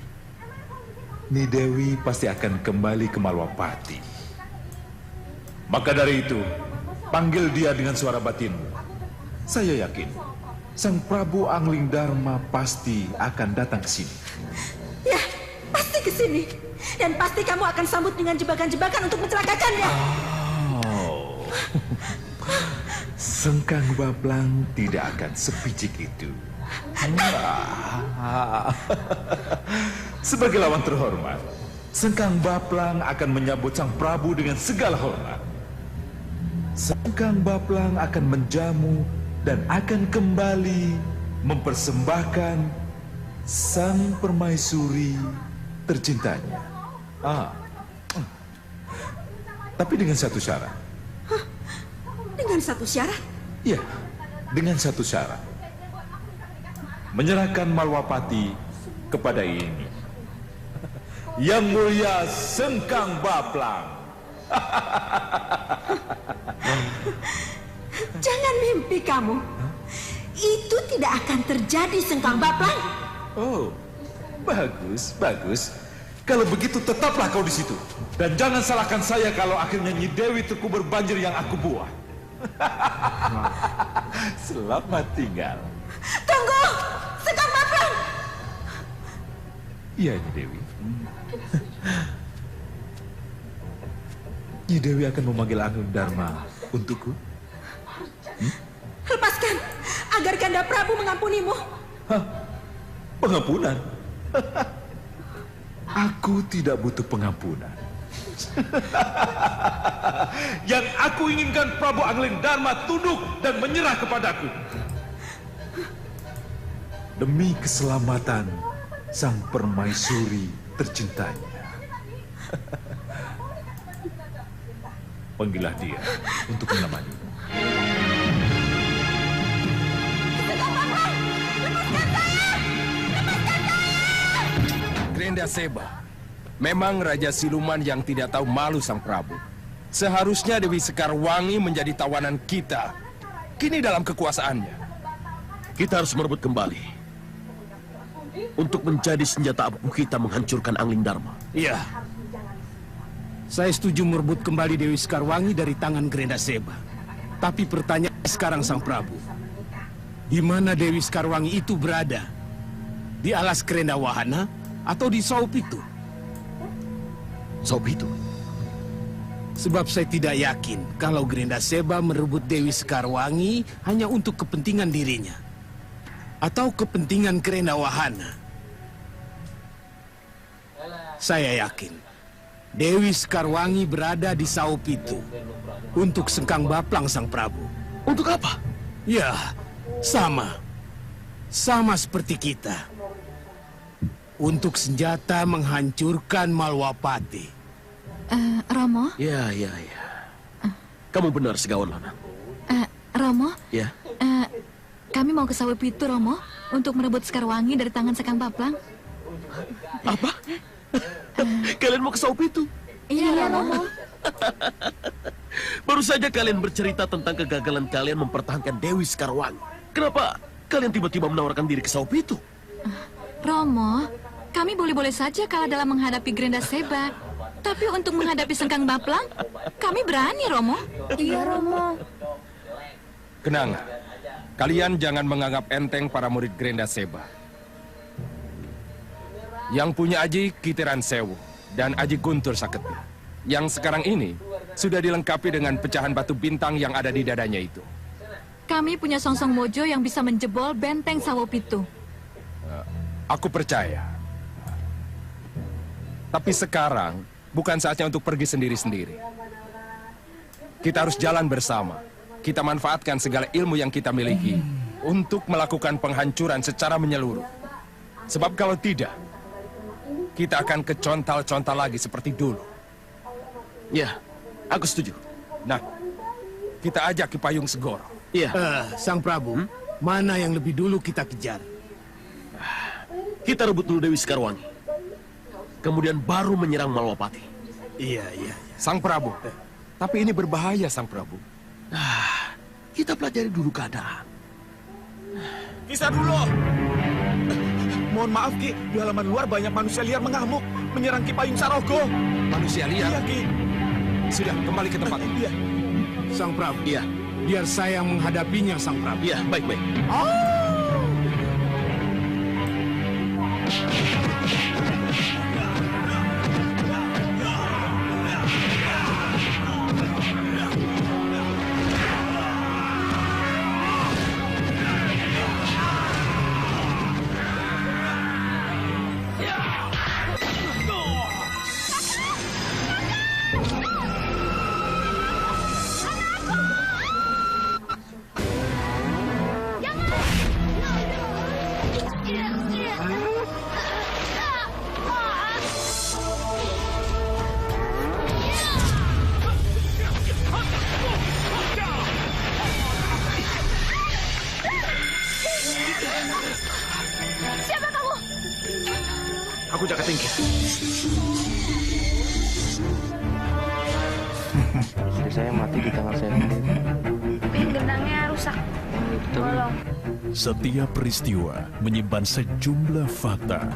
Nyi Dewi pasti akan kembali ke Malawapati. Maka dari itu, panggil dia dengan suara batinmu. Saya yakin, Sang Prabu Angling Dharma pasti akan datang ke sini. Ya, pasti ke sini. Dan pasti kamu akan sambut dengan jebakan-jebakan untuk mencelakakannya. Oh, Sengkang Bablang tidak akan sepicik itu. Sebagai lawan terhormat, Sengkang Baplang akan menyambut Sang Prabu dengan segala hormat. Sengkang Baplang akan menjamu dan akan kembali mempersembahkan sang permaisuri tercintanya. Tapi dengan satu syarat. Dengan satu syarat? Ya, dengan satu syarat. Menyerahkan Malwapati kepada ini. Yang Mulia Sengkang Baplang. Jangan mimpi kamu. Itu tidak akan terjadi, Sengkang Baplang. Oh, bagus, bagus. Kalau begitu tetaplah kau di situ. Dan jangan salahkan saya kalau akhirnya Nyi Dewi terkubur banjir yang aku buat. Selamat tinggal. Tunggu, Sengkang Baplang. Iya, Nyi Dewi. Nyi Dewi akan memanggil Angling Dharma untukku. Lepaskan, agar Kanda Prabu mengampunimu. Hah? Pengampunan? Aku tidak butuh pengampunan. Yang aku inginkan Prabu Angling Dharma tunduk dan menyerah kepadaku. Demi keselamatan sang permaisuri tercintanya. Panggillah dia untuk menemani. Grenda Seba, memang Raja Siluman yang tidak tahu malu Sang Prabu. Seharusnya Dewi Sekarwangi menjadi tawanan kita. Kini dalam kekuasaannya. Kita harus merebut kembali. Untuk menjadi senjata ampuh kita menghancurkan Angling Dharma. Iya. Saya setuju merebut kembali Dewi Sekarwangi dari tangan Grenda Seba. Tapi pertanyaan sekarang Sang Prabu. Di mana Dewi Sekarwangi itu berada? Di alas Grenda Wahana atau di Saupitu? Saupitu? Sebab saya tidak yakin kalau Grenda Seba merebut Dewi Sekarwangi hanya untuk kepentingan dirinya. Atau kepentingan Grenda Wahana. Saya yakin Dewi Sekarwangi berada di Saupitu untuk Sengkang Baplang Sang Prabu. Untuk apa? Ya, sama. Sama seperti kita. Untuk senjata menghancurkan Malwapati. Romo? Ya. Kamu benar, Segawan Lanang. Romo? Ya. Kami mau ke Saupitu, Romo, untuk merebut Sekarwangi dari tangan Sengkang Baplang. Apa? Kalian mau ke Saupitu? Iya, Romo. Baru saja kalian bercerita tentang kegagalan kalian mempertahankan Dewi Sekarwangi. Kenapa kalian tiba-tiba menawarkan diri ke Saupitu? Romo, kami boleh-boleh saja kalah dalam menghadapi Grenda Seba. Tapi untuk menghadapi Sengkang Baplang, kami berani, Romo. Iya, Romo. Kenanga, kalian jangan menganggap enteng para murid Grenda Seba. Yang punya Aji Kitiran Sewu dan Aji Guntur Saketi. Yang sekarang ini sudah dilengkapi dengan pecahan batu bintang yang ada di dadanya itu. Kami punya Songsong Mojo yang bisa menjebol benteng Saupitu. Aku percaya. Tapi sekarang bukan saatnya untuk pergi sendiri-sendiri. Kita harus jalan bersama. Kita manfaatkan segala ilmu yang kita miliki untuk melakukan penghancuran secara menyeluruh. Sebab kalau tidak, kita akan kecontal-contal lagi seperti dulu. Ya, aku setuju. Nah, kita ajak Ki Payung Segoro. Iya. Sang Prabu, mana yang lebih dulu kita kejar? Kita rebut dulu Dewi Sekarwangi. Kemudian baru menyerang Malwapati. Iya. Sang Prabu. Tapi ini berbahaya, Sang Prabu. Kita pelajari dulu keadaan. Kisah dulu. Mohon maaf, Ki. Di halaman luar banyak manusia liar mengamuk, menyerang Ki Payung Sarogo. Manusia liar? Iya, Ki. Sudah, kembali ke tempat. Iya. Sang Prabu. Iya. Biar saya yang menghadapinya, Sang Prabu. Iya, baik-baik. Siapa kamu? Aku Jaka Tingkir. Istri saya mati di tangan saya sendiri. Pin gendangnya rusak. Tolong. Setiap peristiwa menyimpan sejumlah fakta.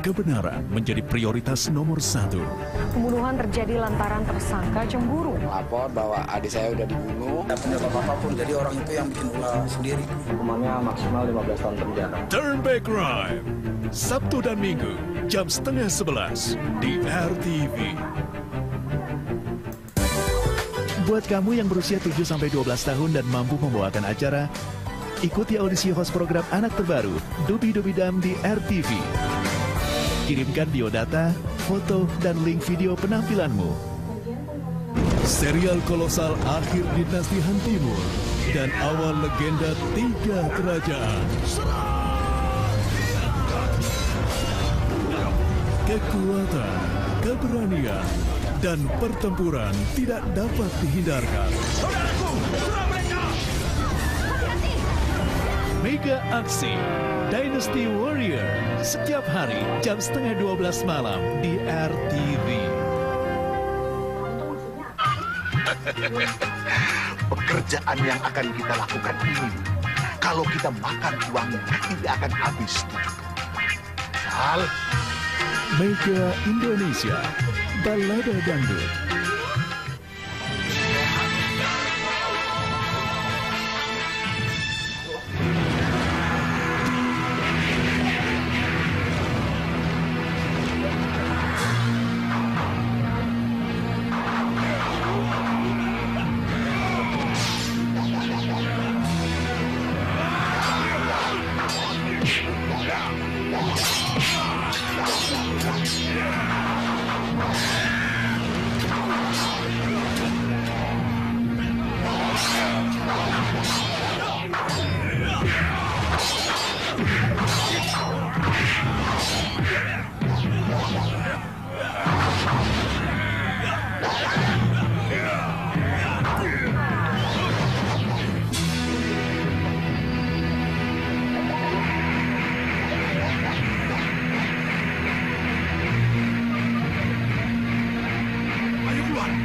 Kebenaran menjadi prioritas nomor 1. Pembunuhan terjadi lantaran tersangka cemburu. Lapor bahwa adik saya udah dibunuh. Tidak punya bapak pun, jadi orang itu yang bikin ulah sendiri. Hukumannya maksimal 15 tahun penjara. Turn Back Crime, Sabtu dan Minggu, jam 10:30 di RTV. Buat kamu yang berusia 7-12 tahun dan mampu membawakan acara, ikuti audisi host program anak terbaru, Dubi Dubi Dam di RTV. Kirimkan biodata, foto, dan link video penampilanmu. Serial kolosal akhir dinasti Han Timur dan awal legenda 3 kerajaan. Kekuatan, keberanian, dan pertempuran tidak dapat dihindarkan. Mega Aksi Dynasty Warrior setiap hari jam 11:30 malam di RTV. Pekerjaan yang akan kita lakukan ini, kalau kita makan uangnya tidak akan habis. Hal Mega Indonesia Balada Dangdut.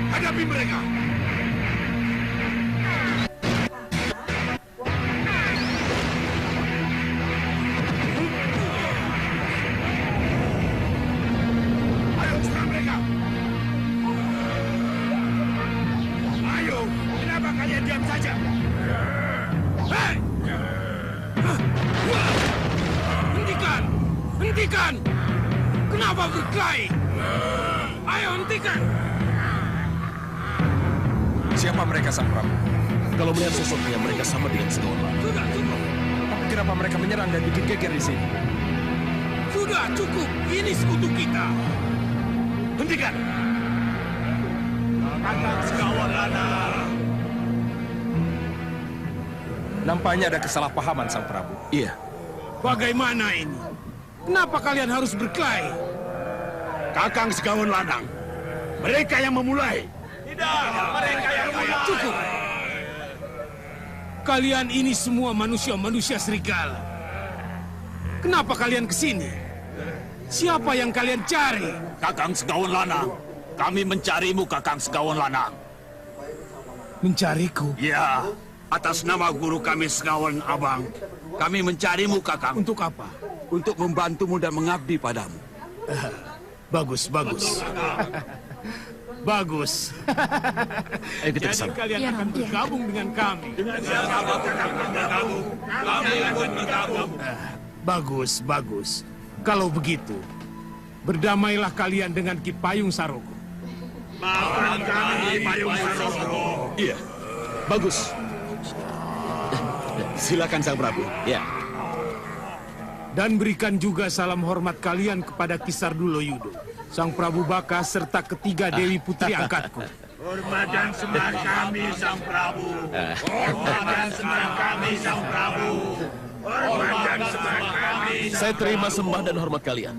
Hadapi mereka! Ayo, serang mereka! Ayo, kenapa kalian diam saja? Hei! Hentikan! Hentikan! Kenapa berkelahi? Ayo, hentikan! Siapa mereka, Sang Prabu? Kalau melihat sosoknya, mereka sama dengan Segola. Sudah cukup. Tapi kenapa mereka menyerang dan bikin geger di sini? Sudah cukup. Ini sekutu kita. Hentikan. Kakang Sekawan Lanang. Nampaknya ada kesalahpahaman, Sang Prabu. Iya. Bagaimana ini? Kenapa kalian harus berkelahi? Kakang Sekawan Lanang. Mereka yang memulai. Tidak, mereka yang mulai. Cukup. Kalian ini semua manusia-manusia serigala. Kenapa kalian kesini? Siapa yang kalian cari? Kakang Segawan Lanang. Kami mencarimu, Kakang Segawan Lanang. Mencariku? Ya, atas nama guru kami Segawan Abang. Kami mencarimu, Kakang. Untuk apa? Untuk membantumu dan mengabdi padamu. Bagus, bagus. Bagus. Ayo kita Jadi kesana. kalian akan bergabung dengan kami. Bagus, bagus. Kalau begitu, berdamailah kalian dengan Ki Payung Sarogo. Maafkan kami, Payung Sarogo. Iya, bagus. Silakan Sang Prabu. Ya. Dan berikan juga salam hormat kalian kepada Ki Sardulo Yudo, Sang Prabu Baka, serta ketiga Dewi Putri angkatku. Hormat dan sembah kami, Sang Prabu. Hormat dan sembah kami, Sang Prabu. Saya terima sembah dan hormat kalian.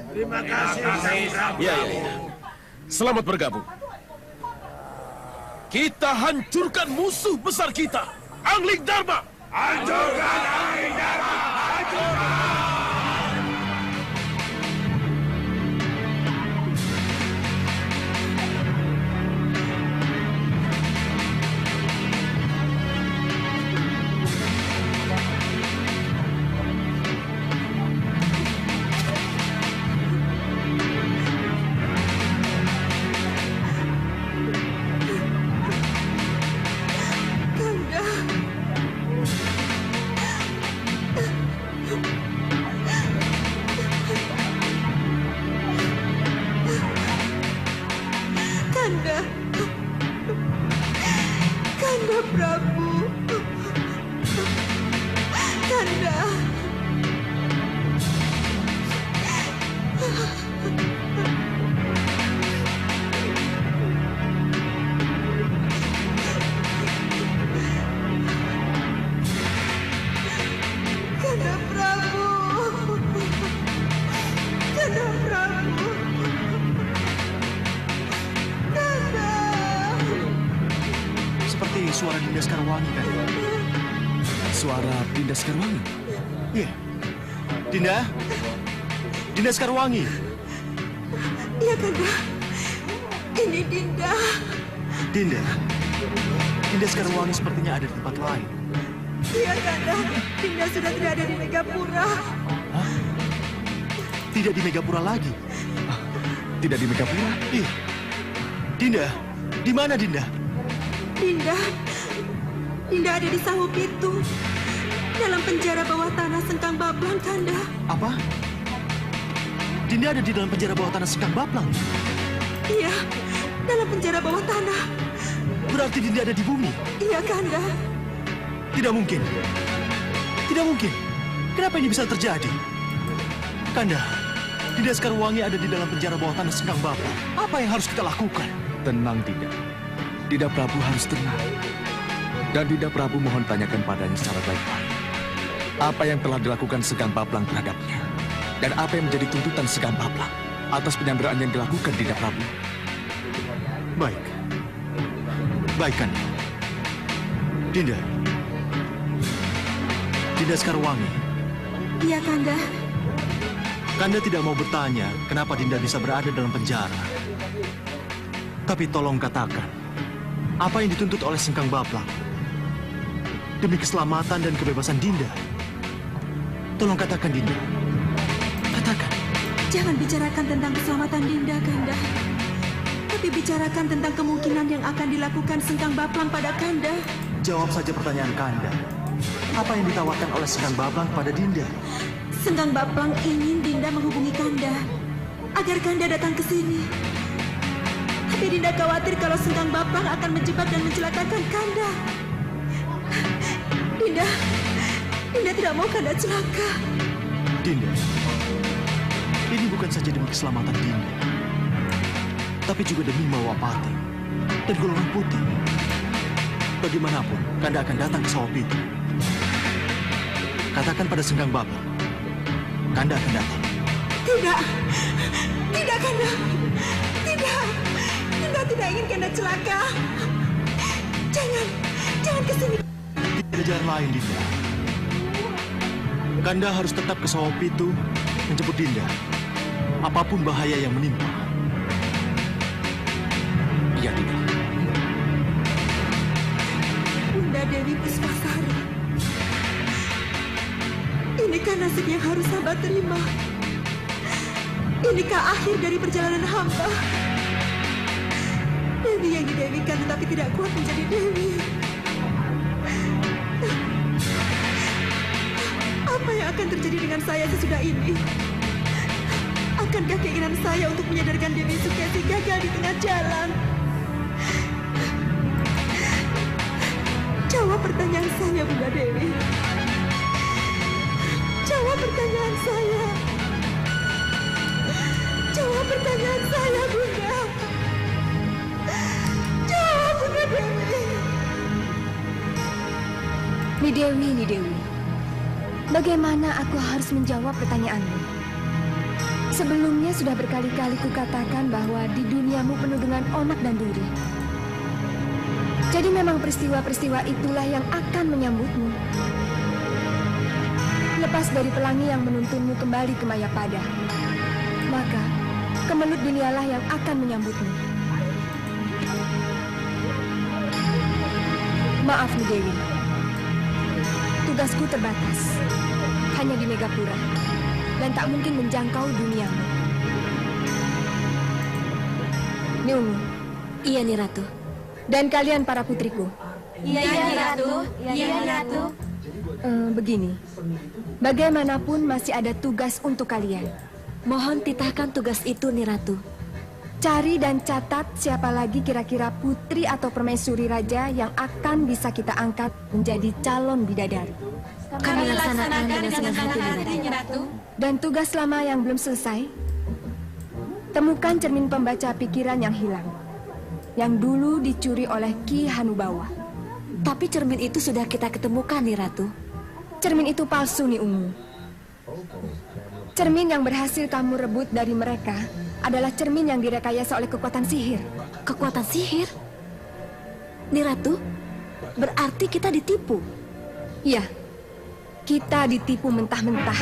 Terima kasih. Ya. Selamat bergabung. Kita hancurkan musuh besar kita, Angling Dharma. Hancurkan Angling Dharma. Hancurkan. Kanda Prabu. Kanda. Kanda Prabu. Kanda Prabu. Kanda. Seperti suara Dinda Sekarwangi, kan? Suara Dinda Sekarwangi? Iya. Dinda? Dinda Sekarwangi. Iya, Kanda. Ini Dinda. Dinda? Dinda Sekarwangi sepertinya ada di tempat lain. Iya, Kanda. Dinda sudah tidak ada di Megapura. Tidak di Megapura lagi? Tidak di Megapura? Iya. Dinda? Di mana Dinda? Dinda ada di Sawo Pitu. Dalam penjara bawah tanah Sengkang Bablang, Kanda. Apa? Dinda ada di dalam penjara bawah tanah Sengkang Bablang? Iya, dalam penjara bawah tanah. Berarti Dinda ada di bumi? Iya, Kanda. Tidak mungkin. Tidak mungkin. Kenapa ini bisa terjadi? Kanda, Dinda Sekarwangi ada di dalam penjara bawah tanah Sengkang Bablang. Apa yang harus kita lakukan? Tenang, Dinda. Dinda Prabu harus tenang. Dan Dinda Prabu mohon tanyakan padanya secara baik-baik. Apa yang telah dilakukan Sengkang Bablang terhadapnya? Dan apa yang menjadi tuntutan Sengkang Bablang atas penyanderaan yang dilakukan Dinda Prabu? Baik. Baik, Kanda. Dinda. Dinda Sekarwangi. Iya, Kanda. Kanda tidak mau bertanya kenapa Dinda bisa berada dalam penjara. Tapi tolong katakan, apa yang dituntut oleh Sengkang Bablang demi keselamatan dan kebebasan Dinda? Tolong katakan, Dinda. Katakan. Jangan bicarakan tentang keselamatan Dinda, Kanda. Tapi bicarakan tentang kemungkinan yang akan dilakukan Sengkang Bablang pada Kanda. Jawab saja pertanyaan Kanda. Apa yang ditawarkan oleh Sengkang Bablang pada Dinda? Sengkang Bablang ingin Dinda menghubungi Kanda agar Kanda datang ke sini. Tapi Dinda khawatir kalau Sengkang Bablang akan menjebak dan mencelakakan Kanda. Dinda tidak mau Kanda celaka. Dinda, ini bukan saja demi keselamatan Dinda, tapi juga demi Malwapati dan golongan putih. Bagaimanapun, Kanda akan datang ke Sawo Pitu. Katakan pada Sengkang Bablang, Kanda akan datang. Tidak, Kanda. Tidak. Dinda tidak ingin Kanda celaka. Jangan kesini. Tidak ada jalan lain, Dinda. Kanda harus tetap ke Sawo Pitu menjemput Dinda, apapun bahaya yang menimpa. Iya, Dinda. Bunda Dewi Puspasari. Inikah nasib yang harus hamba terima? Inikah akhir dari perjalanan hamba? Dewi yang didewikan tetapi tidak kuat menjadi Dewi. Apa yang akan terjadi dengan saya sesudah ini? Akankah keinginan saya untuk menyadarkan Dewi Sukesi gagal di tengah jalan? Jawab pertanyaan saya, Bunda Dewi. Jawab pertanyaan saya. Jawab pertanyaan saya, Bunda. Jawab, Bunda Dewi. Ni Dewi. Bagaimana aku harus menjawab pertanyaanmu? Sebelumnya sudah berkali-kali kukatakan bahwa di duniamu penuh dengan onak dan duri. Jadi memang peristiwa-peristiwa itulah yang akan menyambutmu. Lepas dari pelangi yang menuntunmu kembali ke Mayapada, maka kemelut dunialah yang akan menyambutmu. Maaf, Dewi. Tugasku terbatas. Hanya di Megapura. Dan tak mungkin menjangkau duniamu. Niungu. Iya, Ni Ratu. Dan kalian para putriku. Iya, Ni Ratu. Iya, Ni Ratu. Begini. Bagaimanapun masih ada tugas untuk kalian. Mohon titahkan tugas itu, Ni Ratu. Cari dan catat siapa lagi kira-kira putri atau permaisuri raja yang akan bisa kita angkat menjadi calon bidadari. Kami laksanakan dengan senang hati, Ni Ratu. Dan tugas lama yang belum selesai, temukan cermin pembaca pikiran yang hilang, yang dulu dicuri oleh Ki Hanubawa. Tapi cermin itu sudah kita ketemukan, Ni Ratu. Cermin itu palsu, Ni Ungu. Cermin yang berhasil kamu rebut dari mereka adalah cermin yang direkayasa oleh kekuatan sihir. Kekuatan sihir? Ni Ratu, berarti kita ditipu? Iya, kita ditipu mentah-mentah.